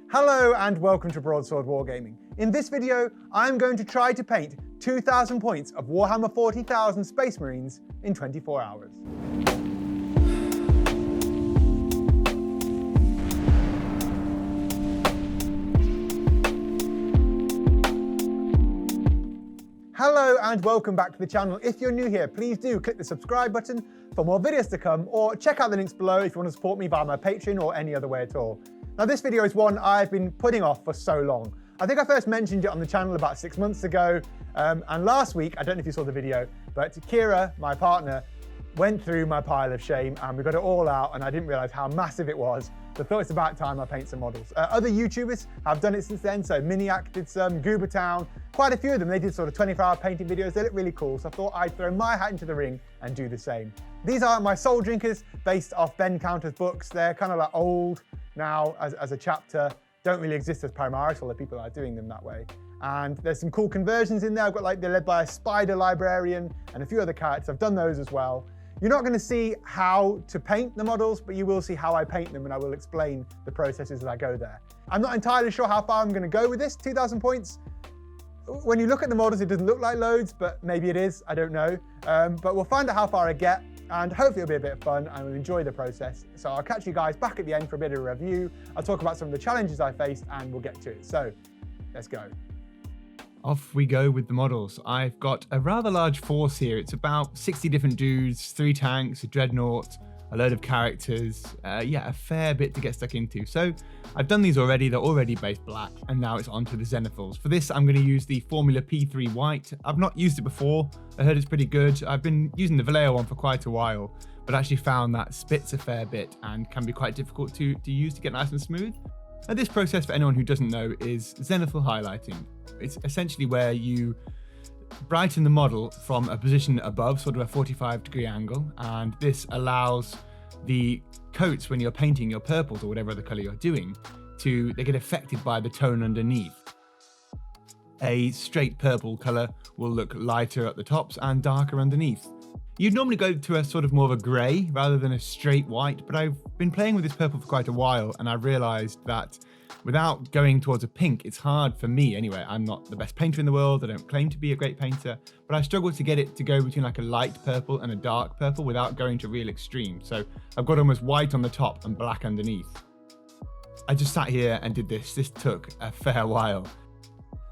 Hello and welcome to Broadsword Wargaming. In this video, I'm going to try to paint 2,000 points of Warhammer 40,000 Space Marines in 24 hours. Hello and welcome back to the channel. If you're new here, please do click the subscribe button for more videos to come, or check out the links below if you want to support me via my Patreon or any other way at all. Now this video is one I've been putting off for so long. I think I first mentioned it on the channel about 6 months ago, and last week, I don't know if you saw the video, but Kira, my partner, went through my pile of shame and we got it all out, and I didn't realize how massive it was. So I thought it's about time I paint some models. Other YouTubers have done it since then, so Miniac did some, Goobertown, quite a few of them. They did sort of 24-hour painting videos. They look really cool, so I thought I'd throw my hat into the ring and do the same. These are my Soul Drinkers based off Ben Counter's books. They're kind of like old now as a chapter, don't really exist as Primaris, although people are doing them that way. And there's some cool conversions in there. I've got like, they're led by a spider librarian and a few other characters. I've done those as well. You're not going to see how to paint the models, but you will see how I paint them, and I will explain the processes as I go there. I'm not entirely sure how far I'm going to go with this, 2,000 points. When you look at the models, it doesn't look like loads, but maybe it is, I don't know. But we'll find out how far I get, and hopefully it'll be a bit of fun and we'll enjoy the process. So I'll catch you guys back at the end for a bit of a review. I'll talk about some of the challenges I faced and we'll get to it. So let's go. Off we go with the models. I've got a rather large force here. It's about 60 different dudes, 3 tanks, a dreadnought, a load of characters. Yeah, a fair bit to get stuck into. So I've done these already. They're already base black, and now it's onto the Zenithals. For this, I'm going to use the Formula P3 white. I've not used it before. I heard it's pretty good. I've been using the Vallejo one for quite a while, but actually found that spits a fair bit and can be quite difficult to use to get nice and smooth. And this process, for anyone who doesn't know, is zenithal highlighting. It's essentially where you brighten the model from a position above, sort of a 45-degree angle, and this allows the coats, when you're painting your purples or whatever other color you're doing, they get affected by the tone underneath. A straight purple color will look lighter at the tops and darker underneath. You'd normally go to a sort of more of a grey rather than a straight white, but I've been playing with this purple for quite a while, and I realised that without going towards a pink, it's hard for me anyway. I'm not the best painter in the world, I don't claim to be a great painter, but I struggle to get it to go between like a light purple and a dark purple without going to real extreme. So I've got almost white on the top and black underneath. I just sat here and did this. This took a fair while.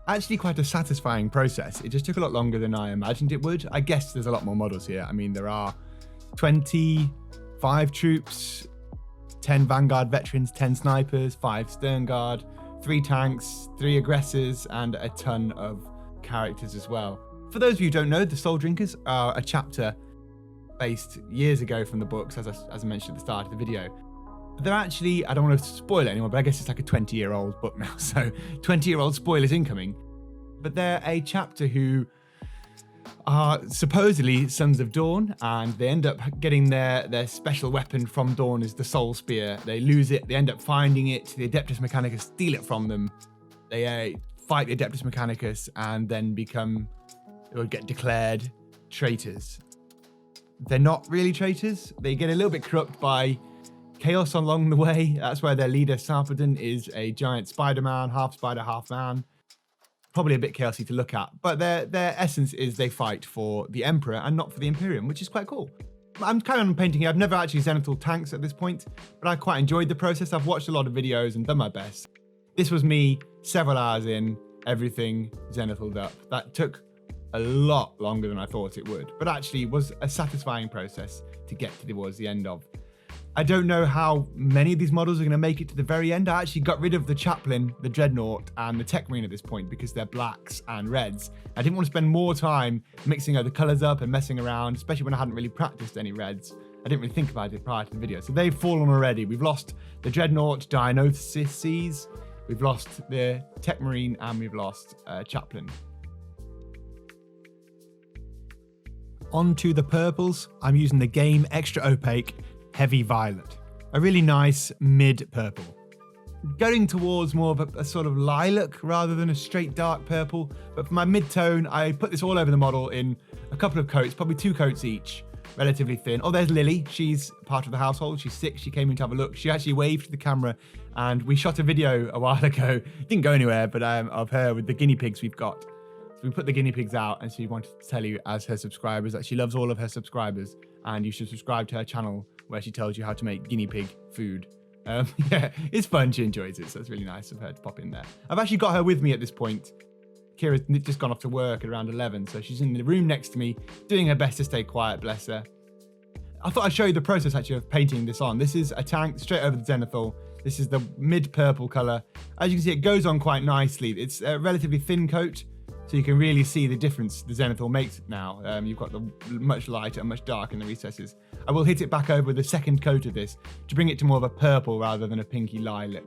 Actually quite a satisfying process. It just took a lot longer than I imagined it would. I guess there's a lot more models here. I mean, there are 25 troops, 10 Vanguard veterans, 10 snipers, 5 Stern Guard, 3 tanks, 3 aggressors, and a ton of characters as well. For those of you who don't know, the Soul Drinkers are a chapter based years ago from the books, as I mentioned at the start of the video. They're actually, I don't want to spoil it anymore, but I guess it's like a 20-year-old book now, so 20-year-old spoilers incoming. But they're a chapter who are supposedly Sons of Dawn, and they end up getting their special weapon from Dawn is the Soul Spear. They lose it, they end up finding it, the Adeptus Mechanicus steal it from them. They fight the Adeptus Mechanicus and then get declared traitors. They're not really traitors. They get a little bit corrupt by chaos along the way. That's where their leader, Sarpedon, is a giant Spider-Man, half spider, half man. Probably a bit chaotic to look at, but their essence is they fight for the Emperor and not for the Imperium, which is quite cool. I'm carrying on painting here. I've never actually zenithal tanks at this point, but I quite enjoyed the process. I've watched a lot of videos and done my best. This was me several hours in, everything zenithaled up. That took a lot longer than I thought it would, but actually was a satisfying process to get towards the end of. I don't know how many of these models are going to make it to the very end. I actually got rid of the Chaplain, the Dreadnought, and the Tech Marine at this point because they're blacks and reds. I didn't want to spend more time mixing other colours up and messing around, especially when I hadn't really practiced any reds. I didn't really think about it prior to the video. So they've fallen already. We've lost the Dreadnought, Dionysus, we've lost the Tech Marine, and we've lost Chaplain. On to the purples. I'm using the Game Extra Opaque Heavy Violet, a really nice mid purple. Going towards more of a sort of lilac rather than a straight dark purple, but for my mid tone, I put this all over the model in a couple of coats, probably 2 coats each, relatively thin. Oh, there's Lily. She's part of the household. She's 6. She came in to have a look. She actually waved to the camera, and we shot a video a while ago. It didn't go anywhere, but of her with the guinea pigs we've got. So we put the guinea pigs out, and she wanted to tell you as her subscribers that she loves all of her subscribers, and you should subscribe to her channel where she tells you how to make guinea pig food. Yeah, it's fun. She enjoys it, so it's really nice of her to pop in there. I've actually got her with me at this point. Kira's just gone off to work at around 11, so she's in the room next to me, doing her best to stay quiet, bless her. I thought I'd show you the process actually of painting this on. This is a tank straight over the zenithal. This is the mid-purple colour. As you can see, it goes on quite nicely. It's a relatively thin coat, so you can really see the difference the zenithal makes now. You've got the much lighter and much darker in the recesses. I will hit it back over with a second coat of this to bring it to more of a purple rather than a pinky lilac.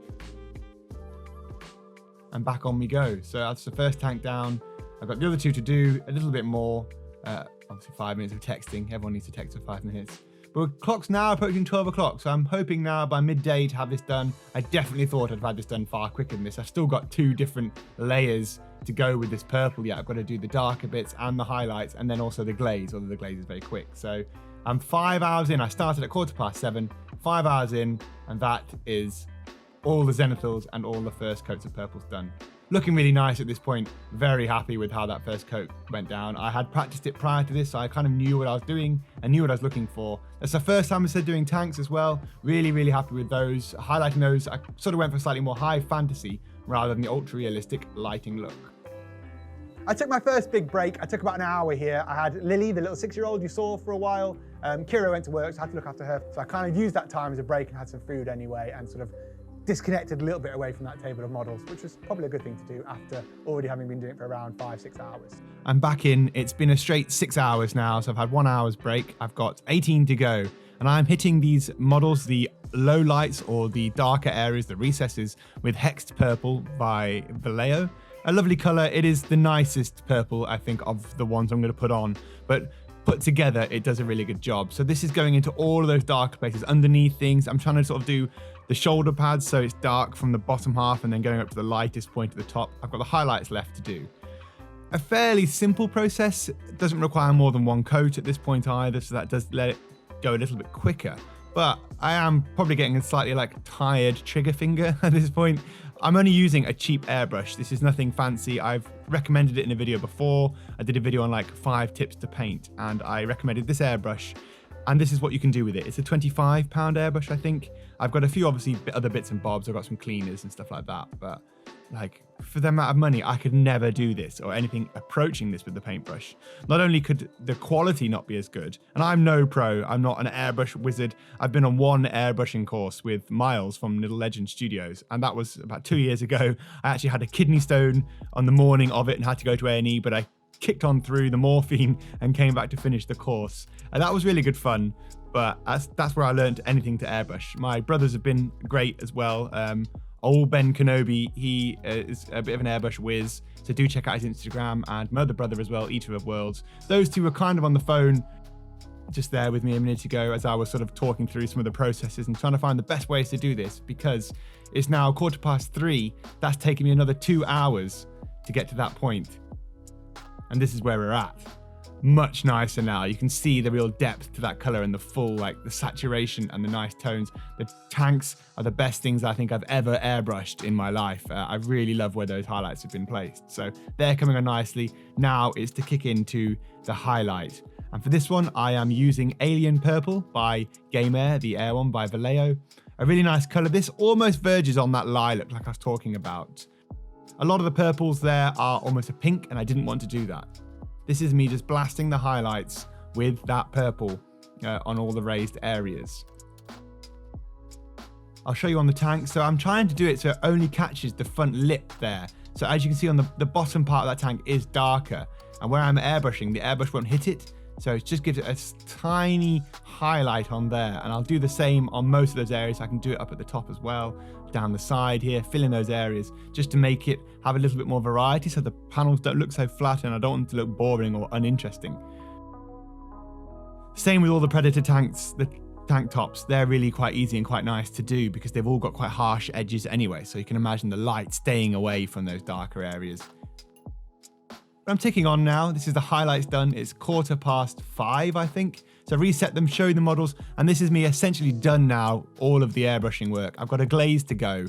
And back on we go. So that's the first tank down. I've got the other 2 to do, a little bit more. Obviously 5 minutes of texting. Everyone needs to text for 5 minutes. But clock's now approaching 12 o'clock, so I'm hoping now by midday to have this done. I definitely thought I'd have had this done far quicker than this. I've still got 2 different layers to go with this purple yet. I've got to do the darker bits and the highlights, and then also the glaze, although the glaze is very quick. So I'm 5 hours in. I started at 7:15, 5 hours in, and that is all the zenithals and all the first coats of purples done. Looking really nice at this point. Very happy with how that first coat went down. I had practiced it prior to this, so I kind of knew what I was doing and knew what I was looking for. That's the first time I started doing tanks as well. Really, really happy with those. Highlighting those, I sort of went for slightly more high fantasy rather than the ultra realistic lighting look. I took my first big break. I took about an hour here. I had Lily, the little 6-year-old you saw for a while. Kira went to work, so I had to look after her. So I kind of used that time as a break and had some food anyway, and sort of disconnected a little bit away from that table of models, which was probably a good thing to do after already having been doing it for around 5-6 hours. I'm back in. It's been a straight 6 hours now, so I've had 1 hour's break. I've got 18 to go, and I'm hitting these models, the low lights or the darker areas, the recesses, with Hexed Purple by Vallejo. A lovely color. It is the nicest purple, I think, of the ones I'm going to put on, but put together, it does a really good job. So this is going into all of those darker places, underneath things. I'm trying to sort of do the shoulder pads so it's dark from the bottom half and then going up to the lightest point at the top. I've got the highlights left to do. A fairly simple process. It doesn't require more than 1 coat at this point either, so that does let it go a little bit quicker. But I am probably getting a slightly tired trigger finger at this point. I'm only using a cheap airbrush. This is nothing fancy. I've recommended it in a video before. I did a video on 5 tips to paint, and I recommended this airbrush. And this is what you can do with it. It's a £25 airbrush, I think. I've got a few, obviously, other bits and bobs. I've got some cleaners and stuff like that. But for the amount of money, I could never do this or anything approaching this with the paintbrush. Not only could the quality not be as good, and I'm no pro, I'm not an airbrush wizard. I've been on 1 airbrushing course with Miles from Little Legend Studios, and that was about 2 years ago. I actually had a kidney stone on the morning of it and had to go to A&E, but I kicked on through the morphine and came back to finish the course. And that was really good fun, but that's where I learned anything to airbrush. My brothers have been great as well. Old Ben Kenobi, he is a bit of an airbrush whiz, so do check out his Instagram, and my other brother as well, Eater of Worlds. Those 2 were kind of on the phone just there with me a minute ago as I was sort of talking through some of the processes and trying to find the best ways to do this, because it's now 3:15. That's taken me another 2 hours to get to that point. And this is where we're at. Much nicer now. You can see the real depth to that color and the full, the saturation and the nice tones. The tanks are the best things I think I've ever airbrushed in my life. I really love where those highlights have been placed. So they're coming on nicely. Now it's to kick into the highlight. And for this one, I am using Alien Purple by Game Air, the Air one by Vallejo. A really nice color. This almost verges on that lilac like I was talking about. A lot of the purples there are almost a pink, and I didn't want to do that. This is me just blasting the highlights with that purple on all the raised areas. I'll show you on the tank. So I'm trying to do it so it only catches the front lip there. So as you can see on the bottom part of that tank is darker, and where I'm airbrushing, the airbrush won't hit it. So it just gives it a tiny highlight on there. And I'll do the same on most of those areas. I can do it up at the top as well, down the side here, fill in those areas just to make it have a little bit more variety so the panels don't look so flat and I don't want them to look boring or uninteresting. Same with all the Predator tanks, the tank tops. They're really quite easy and quite nice to do because they've all got quite harsh edges anyway. So you can imagine the light staying away from those darker areas. I'm ticking on now. This is the highlights done. It's 5:15, I think. So I reset them, show the models, and this is me essentially done now, all of the airbrushing work. I've got a glaze to go.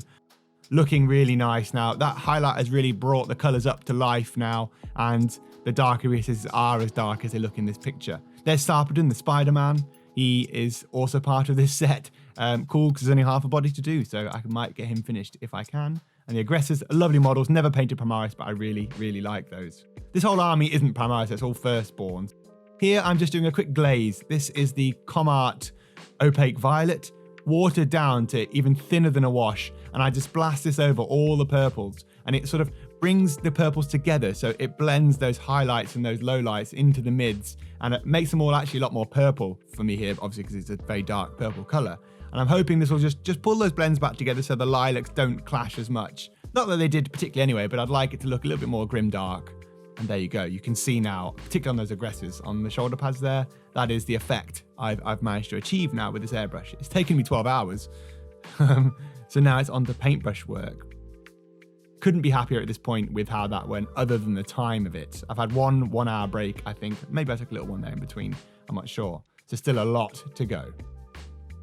Looking really nice now. That highlight has really brought the colors up to life now, and the dark areas are as dark as they look in this picture. There's Sarpedon, the Spider-Man. He is also part of this set. Cool, because there's only half a body to do, so I might get him finished if I can. And the aggressors are lovely models, never painted Primaris, but I really, really like those. This whole army isn't Primaris, it's all firstborns. Here, I'm just doing a quick glaze. This is the Comart Opaque Violet, watered down to even thinner than a wash. And I just blast this over all the purples, and it sort of brings the purples together. So it blends those highlights and those lowlights into the mids, and it makes them all actually a lot more purple for me here, obviously because it's a very dark purple color. And I'm hoping this will just pull those blends back together so the lilacs don't clash as much. Not that they did particularly anyway, but I'd like it to look a little bit more grimdark. And there you go. You can see now, particularly on those aggressors on the shoulder pads there, that is the effect I've managed to achieve now with this airbrush. It's taken me 12 hours. So now it's on to paintbrush work. Couldn't be happier at this point with how that went, other than the time of it. I've had one 1 hour break, I think. Maybe I took a little one there in between. I'm not sure. So still a lot to go.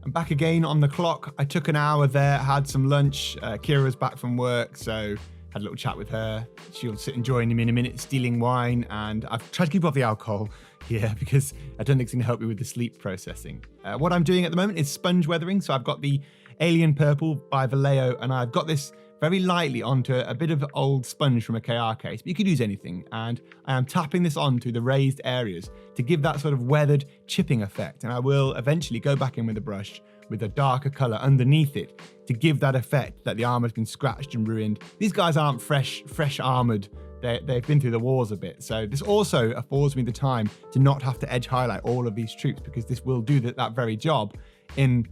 I'm back again on the clock. I took an hour there, had some lunch. Kira's back from work, so had a little chat with her. She'll sit and join me in a minute, stealing wine. And I've tried to keep off the alcohol here because I don't think it's going to help me with the sleep processing. What I'm doing at the moment is sponge weathering. So I've got the Alien Purple by Vallejo, and I've got this very lightly onto a bit of old sponge from a KR case, but you could use anything. And I am tapping this onto the raised areas to give that sort of weathered chipping effect. And I will eventually go back in with a brush with a darker color underneath it to give that effect that the armor's been scratched and ruined. These guys aren't fresh armored. They've been through the wars a bit. So this also affords me the time to not have to edge highlight all of these troops, because this will do that very job in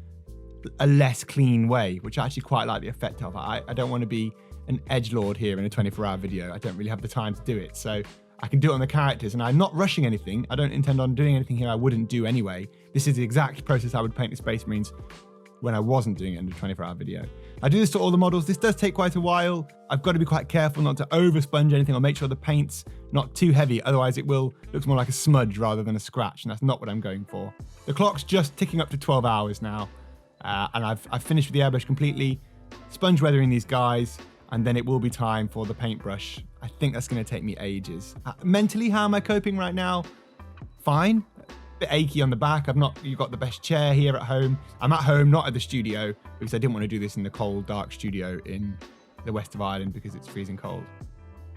a less clean way, which I actually quite like the effect of. I don't want to be an edgelord here in a 24-hour video. I don't really have the time to do it. So I can do it on the characters, and I'm not rushing anything. I don't intend on doing anything here I wouldn't do anyway. This is the exact process I would paint the Space Marines when I wasn't doing it in a 24-hour video. I do this to all the models. This does take quite a while. I've got to be quite careful not to over sponge anything, or make sure the paint's not too heavy. Otherwise it looks more like a smudge rather than a scratch, and that's not what I'm going for. The clock's just ticking up to 12 hours now. And I've finished with the airbrush completely, sponge weathering these guys, and then it will be time for the paintbrush. I think that's going to take me ages. Mentally, how am I coping right now? Fine. A bit achy on the back. You've got the best chair here at home. I'm at home, not at the studio, because I didn't want to do this in the cold, dark studio in the west of Ireland because it's freezing cold.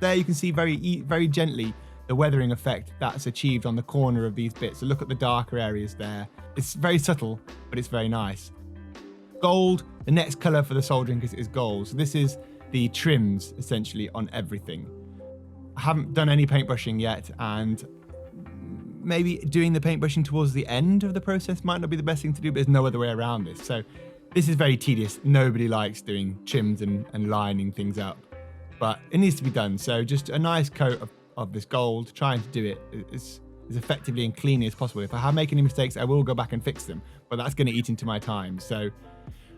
There you can see very gently the weathering effect that's achieved on the corner of these bits. So look at the darker areas there. It's very subtle, but it's very nice. Gold, the next color for the soldering is gold. So this is the trims essentially on everything. I haven't done any paintbrushing yet, and maybe doing the paintbrushing towards the end of the process might not be the best thing to do, but there's no other way around this. So this is very tedious. Nobody likes doing trims and lining things up, but it needs to be done. So just a nice coat of this gold, trying to do it as effectively and cleanly as possible. If I make any mistakes, I will go back and fix them, but that's going to eat into my time. So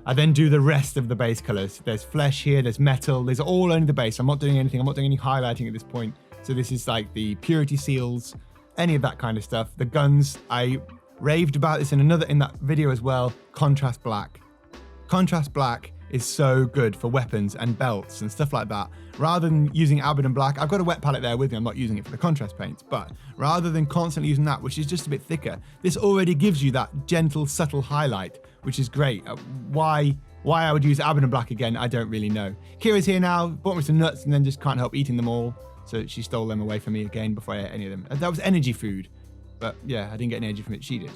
I then do the rest of the base colors. There's flesh here, there's metal, there's all only the base. I'm not doing anything, I'm not doing any highlighting at this point. So this is like the purity seals, any of that kind of stuff. The guns, I raved about this in that video as well. Contrast black. Contrast black is so good for weapons and belts and stuff like that. Rather than using Abaddon black, I've got a wet palette there with me, I'm not using it for the contrast paints, but rather than constantly using that, which is just a bit thicker, this already gives you that gentle, subtle highlight, which is great. Why I would use Abaddon black again, I don't really know. Kira's here now, bought me some nuts and then just can't help eating them all, so she stole them away from me again before I ate any of them. That was energy food, but yeah, I didn't get any energy from it, she did.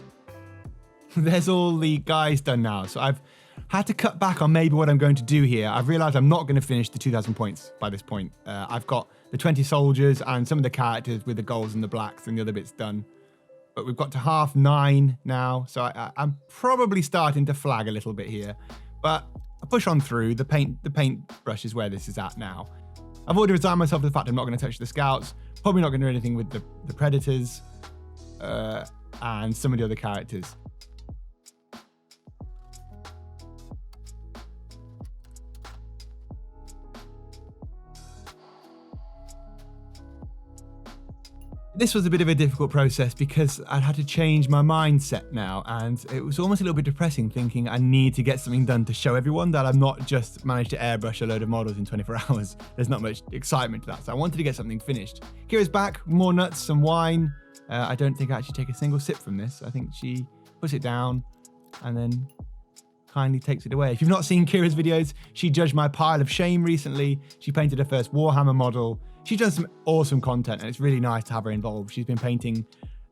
There's all the guys done now, so I've had to cut back on maybe what I'm going to do here. I've realized I'm not going to finish the 2,000 points by this point. I've got the 20 soldiers and some of the characters with the golds and the blacks and the other bits done. But we've got to 9:30 now, so I'm probably starting to flag a little bit here. But I push on through. The paintbrush is where this is at now. I've already resigned myself to the fact I'm not going to touch the scouts. Probably not going to do anything with the predators and some of the other characters. This was a bit of a difficult process because I'd had to change my mindset now, and it was almost a little bit depressing thinking I need to get something done to show everyone that I've not just managed to airbrush a load of models in 24 hours. There's not much excitement to that, so I wanted to get something finished. Kira's back, more nuts, some wine. I don't think I actually take a single sip from this. I think she puts it down and then kindly takes it away. If you've not seen Kira's videos, she judged my pile of shame recently. She painted her first Warhammer model. She's done some awesome content, and it's really nice to have her involved. She's been painting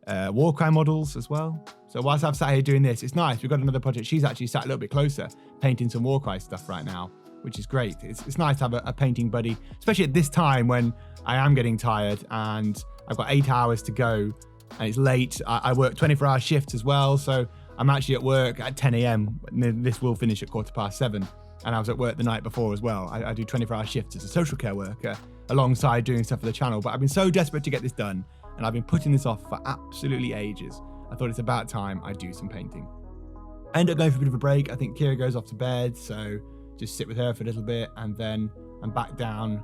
Warcry models as well. So whilst I've sat here doing this, it's nice. We've got another project. She's actually sat a little bit closer, painting some Warcry stuff right now, which is great. It's nice to have a painting buddy, especially at this time when I am getting tired and I've got 8 hours to go and it's late. I work 24-hour shifts as well, so I'm actually at work at 10 a.m. This will finish at 7:15. And I was at work the night before as well. I do 24-hour shifts as a social care worker alongside doing stuff for the channel. But I've been so desperate to get this done, and I've been putting this off for absolutely ages. I thought it's about time I do some painting. I end up going for a bit of a break. I think Kira goes off to bed, so just sit with her for a little bit, and then I'm back down,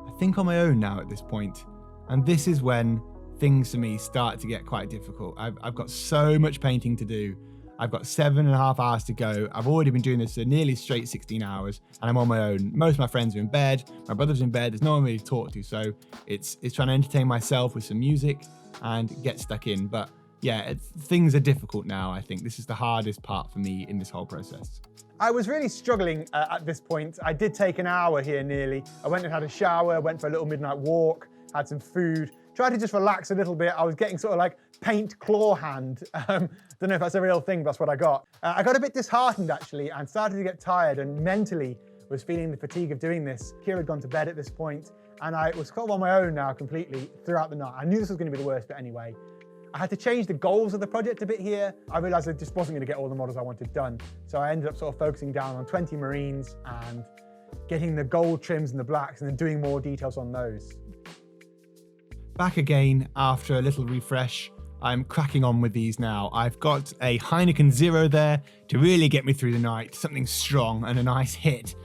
I think on my own now at this point. And this is when things for me start to get quite difficult. I've got so much painting to do. I've got 7.5 hours to go. I've already been doing this for nearly straight 16 hours, and I'm on my own. Most of my friends are in bed. My brother's in bed. There's no one really to talk to. So it's trying to entertain myself with some music and get stuck in. But yeah, things are difficult now, I think. This is the hardest part for me in this whole process. I was really struggling at this point. I did take an hour here nearly. I went and had a shower, went for a little midnight walk, had some food, tried to just relax a little bit. I was getting sort of like paint claw hand. Don't know if that's a real thing, but that's what I got. I got a bit disheartened actually and started to get tired and mentally was feeling the fatigue of doing this. Kira had gone to bed at this point and I was kind of on my own now completely throughout the night. I knew this was going to be the worst bit anyway. I had to change the goals of the project a bit here. I realized I just wasn't going to get all the models I wanted done. So I ended up sort of focusing down on 20 Marines and getting the gold trims and the blacks and then doing more details on those. Back again after a little refresh. I'm cracking on with these now. I've got a Heineken Zero there to really get me through the night, something strong and a nice hit.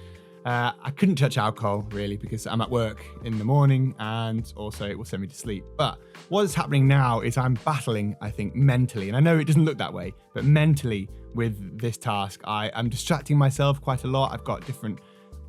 I couldn't touch alcohol really because I'm at work in the morning and also it will send me to sleep. But what's happening now is I'm battling, I think, mentally. And I know it doesn't look that way, but mentally with this task, I'm distracting myself quite a lot. I've got different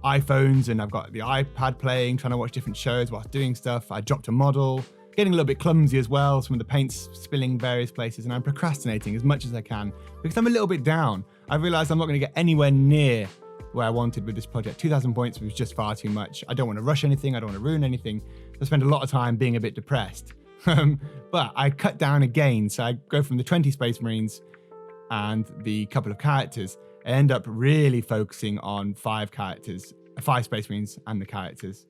iPhones and I've got the iPad playing, trying to watch different shows whilst doing stuff. I dropped a model. Getting a little bit clumsy as well, some of the paint's spilling various places, and I'm procrastinating as much as I can because I'm a little bit down. I realised I'm not going to get anywhere near where I wanted with this project. 2,000 points was just far too much. I don't want to rush anything, I don't want to ruin anything. I spend a lot of time being a bit depressed. But I cut down again, so I go from the 20 Space Marines and the couple of characters. I end up really focusing on 5 characters, 5 Space Marines and the characters.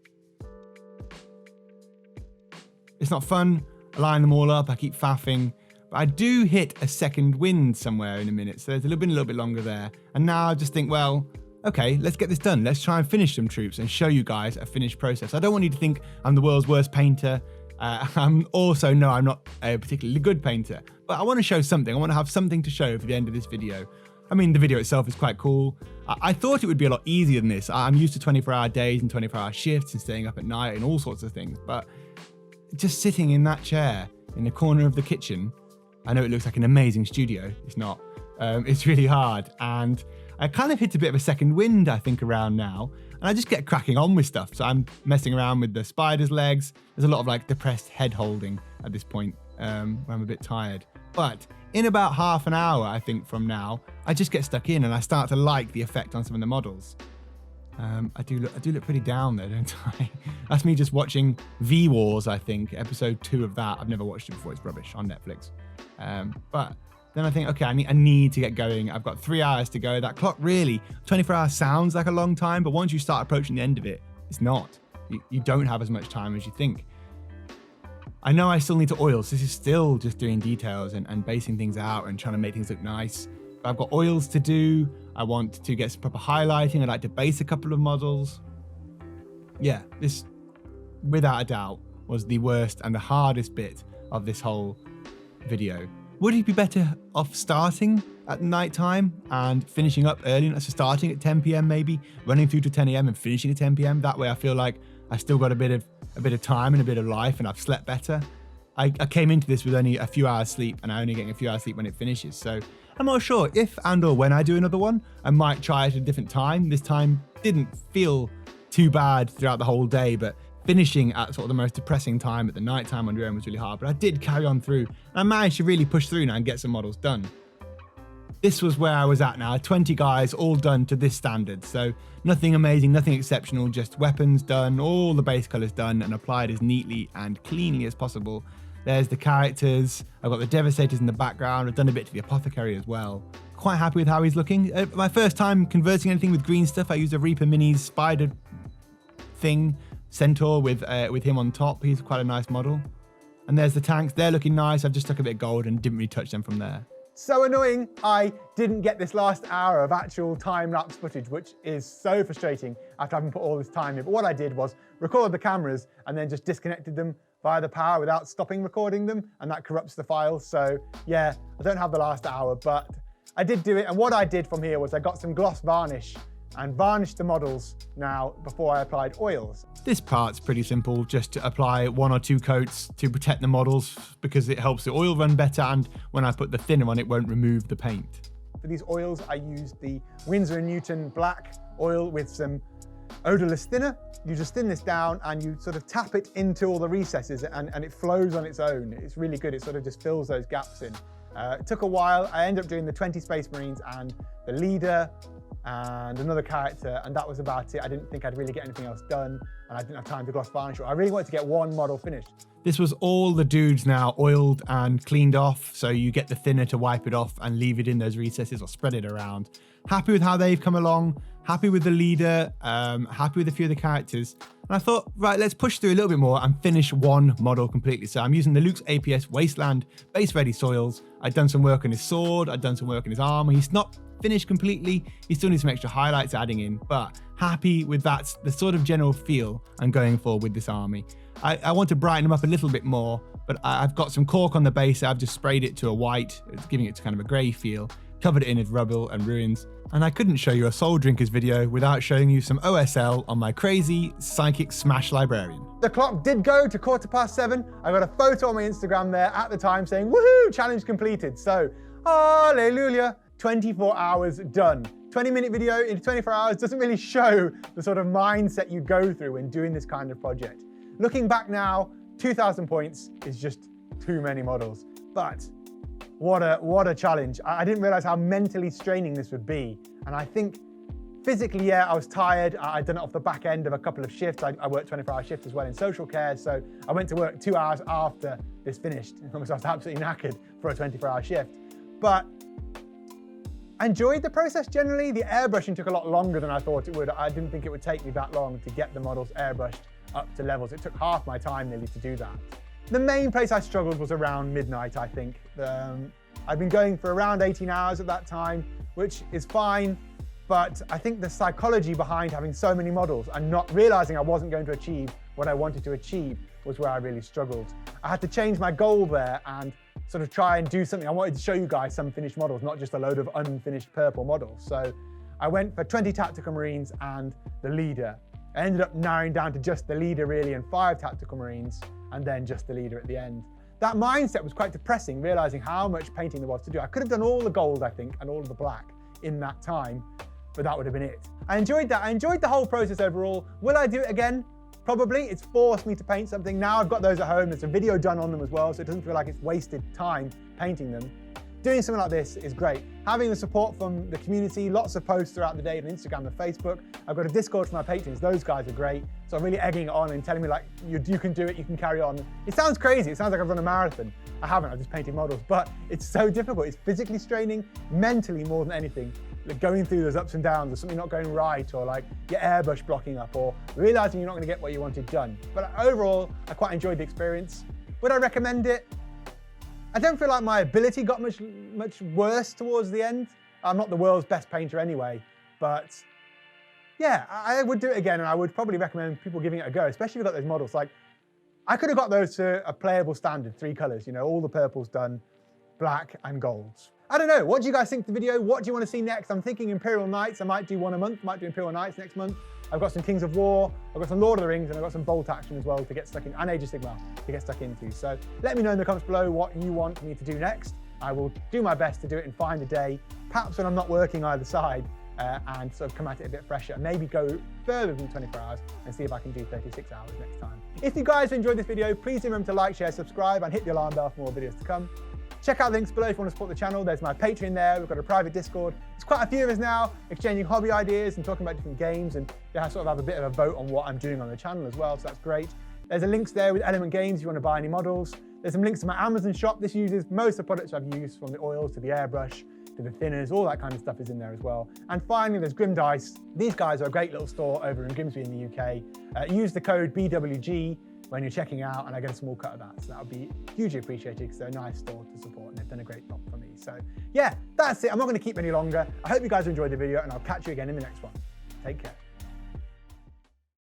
It's not fun. I line them all up. I keep faffing. But I do hit a second wind somewhere in a minute. So there's a little bit longer there. And now I just think, well, okay, let's get this done. Let's try and finish some troops and show you guys a finished process. I don't want you to think I'm the world's worst painter. I'm not a particularly good painter. But I want to show something. I want to have something to show for the end of this video. I mean, the video itself is quite cool. I thought it would be a lot easier than this. I'm used to 24-hour days and 24-hour shifts and staying up at night and all sorts of things. But just sitting in that chair in the corner of the kitchen, I know it looks like an amazing studio. It's not. It's really hard. And I kind of hit a bit of a second wind, I think, around now. And I just get cracking on with stuff. So I'm messing around with the spider's legs. There's a lot of like depressed head holding at this point where I'm a bit tired. But in about half an hour, I think, from now, I just get stuck in and I start to like the effect on some of the models. I do look pretty down there, don't I? That's me just watching V-Wars, I think, episode 2 of that. I've never watched it before, it's rubbish, on Netflix. But then I think, okay, I need to get going. I've got 3 hours to go. That clock really, 24 hours sounds like a long time, but once you start approaching the end of it, it's not. You don't have as much time as you think. I know I still need to oil, so this is still just doing details and basing things out and trying to make things look nice. But I've got oils to do. I want to get some proper highlighting. I'd like to base a couple of models. Yeah, this, without a doubt, was the worst and the hardest bit of this whole video. Would it be better off starting at night time and finishing up early? So starting at 10 p.m. maybe, running through to 10 a.m. and finishing at 10 p.m. That way I feel like I've still got a bit of time and a bit of life and I've slept better. I came into this with only a few hours sleep, and I'm only getting a few hours sleep when it finishes. So I'm not sure if and or when I do another one, I might try it at a different time. This time didn't feel too bad throughout the whole day, but finishing at sort of the most depressing time at the night time on your own was really hard. But I did carry on through, and I managed to really push through now and get some models done. This was where I was at now, 20 guys all done to this standard. So nothing amazing, nothing exceptional, just weapons done, all the base colors done and applied as neatly and cleanly as possible. There's the characters. I've got the Devastators in the background. I've done a bit to the Apothecary as well. Quite happy with how he's looking. My first time converting anything with green stuff, I used a Reaper Minis spider thing, Centaur with him on top. He's quite a nice model. And there's the tanks. They're looking nice. I've just stuck a bit of gold and didn't really touch them from there. So annoying, I didn't get this last hour of actual time-lapse footage, which is so frustrating after having put all this time in. But what I did was record the cameras and then just disconnected them via the power without stopping recording them, and that corrupts the files. So yeah, I don't have the last hour, but I did do it. And what I did from here was I got some gloss varnish and varnished the models now before I applied oils. This part's pretty simple, just to apply 1 or 2 coats to protect the models because it helps the oil run better, and when I put the thinner on it won't remove the paint. For these oils I used the Winsor & Newton black oil with some odorless thinner. You just thin this down and you sort of tap it into all the recesses and it flows on its own. It's really good, it sort of just fills those gaps in. It took a while. I ended up doing the 20 Space Marines and the leader and another character, and that was about it. I didn't think I'd really get anything else done, and I didn't have time to gloss varnish. I really wanted to get one model finished. This was all the dudes now oiled and cleaned off, so you get the thinner to wipe it off and leave it in those recesses or spread it around. Happy with how they've come along, happy with the leader, happy with a few of the characters. And I thought, right, let's push through a little bit more and finish one model completely. So I'm using the Luke's APS Wasteland base ready soils. I'd done some work on his sword, I'd done some work on his armor. He's not finished completely, he still needs some extra highlights adding in, but happy with that, the sort of general feel I'm going for with this army. I want to brighten him up a little bit more, but I've got some cork on the base. I've just sprayed it to a white, it's giving it kind of a grey feel, covered it in with rubble and ruins. And I couldn't show you a Soul Drinkers video without showing you some OSL on my crazy Psychic Smash Librarian. The clock did go to 7:15. I got a photo on my Instagram there at the time saying, woohoo, challenge completed. So, hallelujah, 24 hours done. 20-minute video in 24 hours doesn't really show the sort of mindset you go through when doing this kind of project. Looking back now, 2,000 points is just too many models. But what a challenge. I didn't realize how mentally straining this would be. And I think physically, yeah, I was tired. I'd done it off the back end of a couple of shifts. I worked 24-hour shifts as well in social care. So I went to work 2 hours after this finished because I was absolutely knackered for a 24-hour shift. But I enjoyed the process generally. The airbrushing took a lot longer than I thought it would. I didn't think it would take me that long to get the models airbrushed up to levels. It took half my time nearly to do that. The main place I struggled was around midnight, I think. I've been going for around 18 hours at that time, which is fine, but I think the psychology behind having so many models and not realizing I wasn't going to achieve what I wanted to achieve was where I really struggled. I had to change my goal there and sort of try and do something. I wanted to show you guys some finished models, not just a load of unfinished purple models. So I went for 20 Tactical Marines and the leader. I ended up narrowing down to just the leader really and 5 Tactical Marines and then just the leader at the end. That mindset was quite depressing, realizing how much painting there was to do. I could have done all the gold, I think, and all of the black in that time, but that would have been it. I enjoyed that. I enjoyed the whole process overall. Will I do it again? Probably. It's forced me to paint something. Now I've got those at home. There's a video done on them as well, so it doesn't feel like it's wasted time painting them. Doing something like this is great. Having the support from the community, lots of posts throughout the day on Instagram and Facebook. I've got a Discord for my patrons. Those guys are great. So I'm really egging it on and telling me like, you can do it, you can carry on. It sounds crazy. It sounds like I've run a marathon. I haven't, I've just painted models, but it's so difficult. It's physically straining, mentally more than anything. Like going through those ups and downs or something not going right, or like your airbrush blocking up, or realizing you're not gonna get what you wanted done. But overall, I quite enjoyed the experience. Would I recommend it? I don't feel like my ability got much worse towards the end. I'm not the world's best painter anyway, but yeah, I would do it again, and I would probably recommend people giving it a go, especially if you've got those models. Like, I could have got those to a playable standard, 3 colors, you know, all the purples done, black and golds. I don't know, what do you guys think of the video? What do you want to see next? I'm thinking Imperial Knights. I might do one a month, might do Imperial Knights next month. I've got some Kings of War, I've got some Lord of the Rings, and I've got some Bolt Action as well to get stuck in, and Age of Sigmar to get stuck into. So let me know in the comments below what you want me to do next. I will do my best to do it and find a day, perhaps when I'm not working either side, and sort of come at it a bit fresher, and maybe go further than 24 hours and see if I can do 36 hours next time. If you guys enjoyed this video, please remember to like, share, subscribe, and hit the alarm bell for more videos to come. Check out the links below if you want to support the channel. There's my Patreon there. We've got a private Discord. There's quite a few of us now exchanging hobby ideas and talking about different games, and I sort of have a bit of a vote on what I'm doing on the channel as well, so that's great. There's a links there with Element Games if you want to buy any models. There's some links to my Amazon shop. This uses most of the products I've used, from the oils to the airbrush to the thinners, all that kind of stuff is in there as well. And finally, there's Grim Dice. These guys are a great little store over in Grimsby in the UK. Use the code BWG when you're checking out, and I get a small cut of that. So that would be hugely appreciated because they're a nice store to support and they've done a great job for me. So yeah, that's it. I'm not going to keep any longer. I hope you guys enjoyed the video, and I'll catch you again in the next one. Take care.